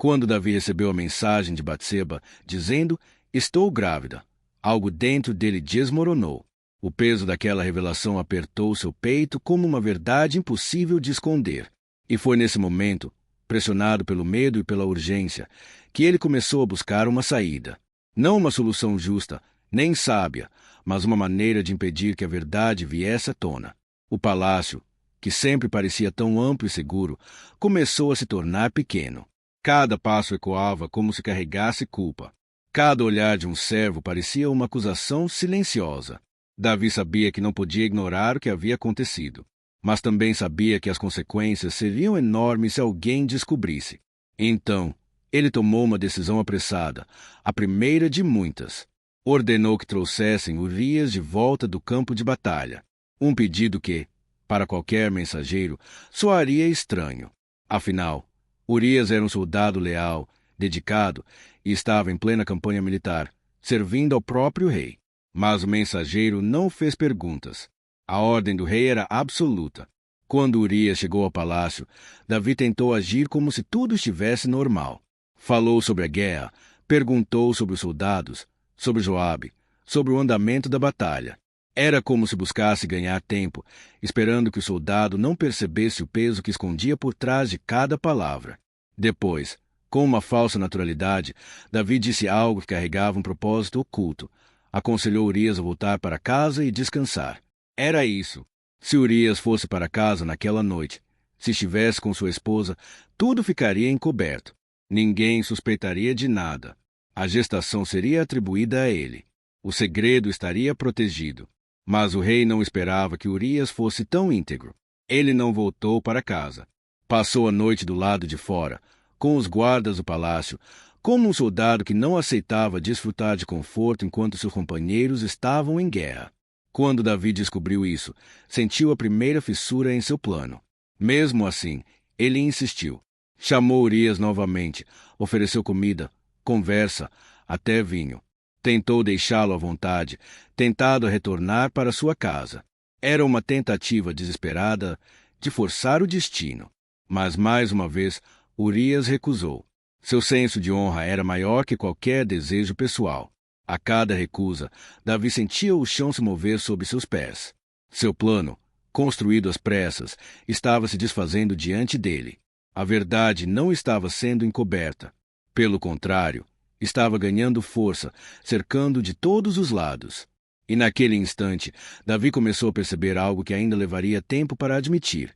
Quando Davi recebeu a mensagem de Batseba, dizendo, estou grávida, algo dentro dele desmoronou. O peso daquela revelação apertou seu peito como uma verdade impossível de esconder. E foi nesse momento, pressionado pelo medo e pela urgência, que ele começou a buscar uma saída. Não uma solução justa, nem sábia, mas uma maneira de impedir que a verdade viesse à tona. O palácio, que sempre parecia tão amplo e seguro, começou a se tornar pequeno. Cada passo ecoava como se carregasse culpa. Cada olhar de um servo parecia uma acusação silenciosa. Davi sabia que não podia ignorar o que havia acontecido, mas também sabia que as consequências seriam enormes se alguém descobrisse. Então, ele tomou uma decisão apressada, a primeira de muitas. Ordenou que trouxessem Urias de volta do campo de batalha. Um pedido que, para qualquer mensageiro, soaria estranho. Afinal, Urias era um soldado leal, dedicado, e estava em plena campanha militar, servindo ao próprio rei. Mas o mensageiro não fez perguntas. A ordem do rei era absoluta. Quando Urias chegou ao palácio, Davi tentou agir como se tudo estivesse normal. Falou sobre a guerra, perguntou sobre os soldados, sobre Joabe, sobre o andamento da batalha. Era como se buscasse ganhar tempo, esperando que o soldado não percebesse o peso que escondia por trás de cada palavra. Depois, com uma falsa naturalidade, Davi disse algo que carregava um propósito oculto. Aconselhou Urias a voltar para casa e descansar. Era isso. Se Urias fosse para casa naquela noite, se estivesse com sua esposa, tudo ficaria encoberto. Ninguém suspeitaria de nada. A gestação seria atribuída a ele. O segredo estaria protegido. Mas o rei não esperava que Urias fosse tão íntegro. Ele não voltou para casa. Passou a noite do lado de fora, com os guardas do palácio, como um soldado que não aceitava desfrutar de conforto enquanto seus companheiros estavam em guerra. Quando Davi descobriu isso, sentiu a primeira fissura em seu plano. Mesmo assim, ele insistiu. Chamou Urias novamente, ofereceu comida, conversa, até vinho. Tentou deixá-lo à vontade, tentado a retornar para sua casa. Era uma tentativa desesperada de forçar o destino. Mas, mais uma vez, Urias recusou. Seu senso de honra era maior que qualquer desejo pessoal. A cada recusa, Davi sentia o chão se mover sob seus pés. Seu plano, construído às pressas, estava se desfazendo diante dele. A verdade não estava sendo encoberta. Pelo contrário, estava ganhando força, cercando de todos os lados. E naquele instante, Davi começou a perceber algo que ainda levaria tempo para admitir.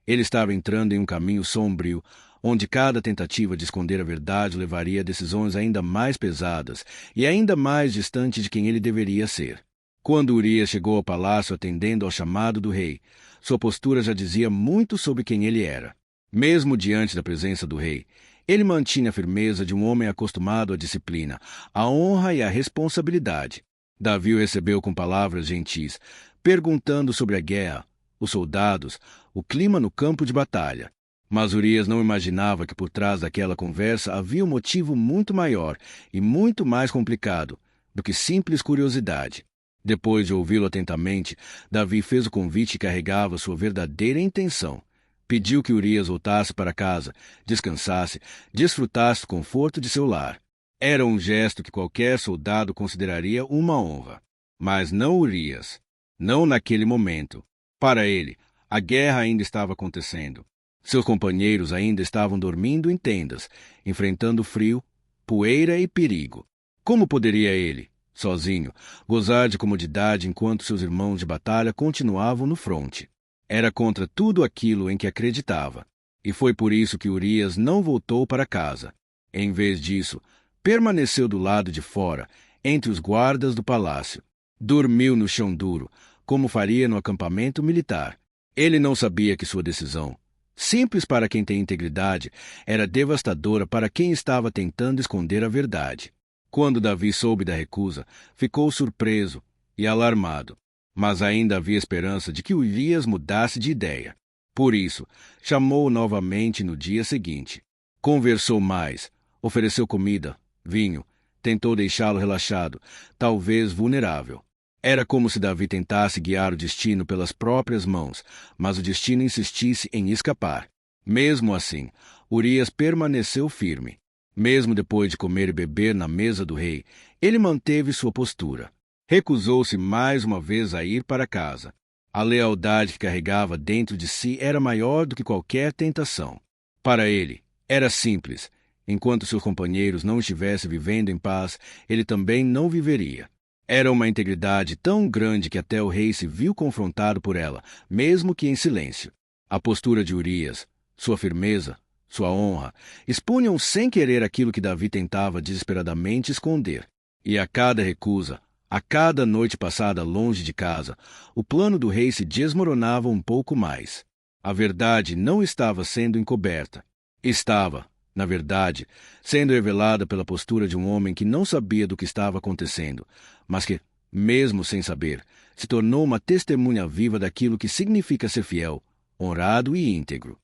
Ele estava entrando em um caminho sombrio, onde cada tentativa de esconder a verdade levaria a decisões ainda mais pesadas e ainda mais distante de quem ele deveria ser. Quando Urias chegou ao palácio atendendo ao chamado do rei, sua postura já dizia muito sobre quem ele era. Mesmo diante da presença do rei, ele mantinha a firmeza de um homem acostumado à disciplina, à honra e à responsabilidade. Davi o recebeu com palavras gentis, perguntando sobre a guerra, os soldados, o clima no campo de batalha. Mas Urias não imaginava que por trás daquela conversa havia um motivo muito maior e muito mais complicado do que simples curiosidade. Depois de ouvi-lo atentamente, Davi fez o convite que carregava sua verdadeira intenção. Pediu que Urias voltasse para casa, descansasse, desfrutasse do conforto de seu lar. Era um gesto que qualquer soldado consideraria uma honra. Mas não Urias. Não naquele momento. Para ele, a guerra ainda estava acontecendo. Seus companheiros ainda estavam dormindo em tendas, enfrentando frio, poeira e perigo. Como poderia ele, sozinho, gozar de comodidade enquanto seus irmãos de batalha continuavam no fronte? Era contra tudo aquilo em que acreditava. E foi por isso que Urias não voltou para casa. Em vez disso, permaneceu do lado de fora, entre os guardas do palácio. Dormiu no chão duro, como faria no acampamento militar. Ele não sabia que sua decisão, simples para quem tem integridade, era devastadora para quem estava tentando esconder a verdade. Quando Davi soube da recusa, ficou surpreso e alarmado. Mas ainda havia esperança de que Urias mudasse de ideia. Por isso, chamou-o novamente no dia seguinte. Conversou mais, ofereceu comida, vinho, tentou deixá-lo relaxado, talvez vulnerável. Era como se Davi tentasse guiar o destino pelas próprias mãos, mas o destino insistisse em escapar. Mesmo assim, Urias permaneceu firme. Mesmo depois de comer e beber na mesa do rei, ele manteve sua postura. Recusou-se mais uma vez a ir para casa. A lealdade que carregava dentro de si era maior do que qualquer tentação. Para ele, era simples. Enquanto seus companheiros não estivessem vivendo em paz, ele também não viveria. Era uma integridade tão grande que até o rei se viu confrontado por ela, mesmo que em silêncio. A postura de Urias, sua firmeza, sua honra, expunham sem querer aquilo que Davi tentava desesperadamente esconder. E a cada recusa, a cada noite passada longe de casa, o plano do rei se desmoronava um pouco mais. A verdade não estava sendo encoberta. Estava, na verdade, sendo revelada pela postura de um homem que não sabia do que estava acontecendo, mas que, mesmo sem saber, se tornou uma testemunha viva daquilo que significa ser fiel, honrado e íntegro.